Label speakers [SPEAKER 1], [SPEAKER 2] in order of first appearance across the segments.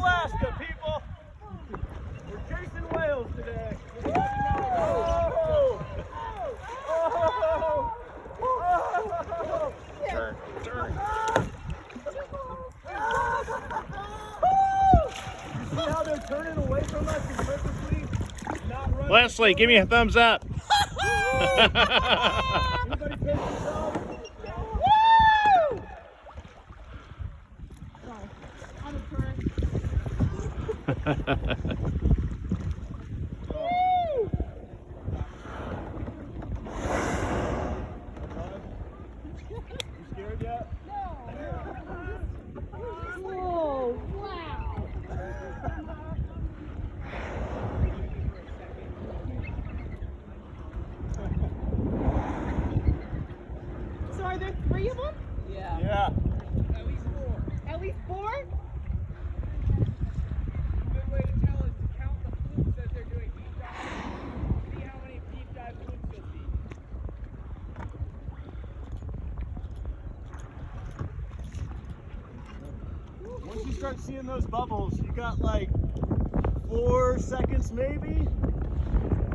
[SPEAKER 1] Alaska, people. We're chasing whales today. Oh! Turn. You see how they're turning away from us and purposely not running?
[SPEAKER 2] Leslie, give me a thumbs up.
[SPEAKER 1] Anybody pinch themselves?
[SPEAKER 3] Woo! Sorry, I'm a turn.
[SPEAKER 1] You scared yet?
[SPEAKER 3] No. Whoa! Wow. So are there 3 of them?
[SPEAKER 1] Yeah.
[SPEAKER 3] At least 4. At least 4?
[SPEAKER 4] Good way to tell is to count the flukes as they're doing deep dives. See how many deep dive flukes you'll see.
[SPEAKER 1] Once you start seeing those bubbles, you got like 4 seconds maybe,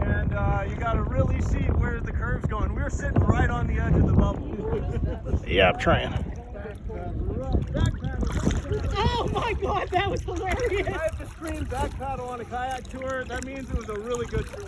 [SPEAKER 1] and you got to really see where the curve's going. We were sitting right on the edge of the bubble.
[SPEAKER 2] Yeah, I'm trying.
[SPEAKER 3] Oh my God, that was hilarious.
[SPEAKER 1] I have to scream back paddle on a kayak tour. That means it was a really good tour.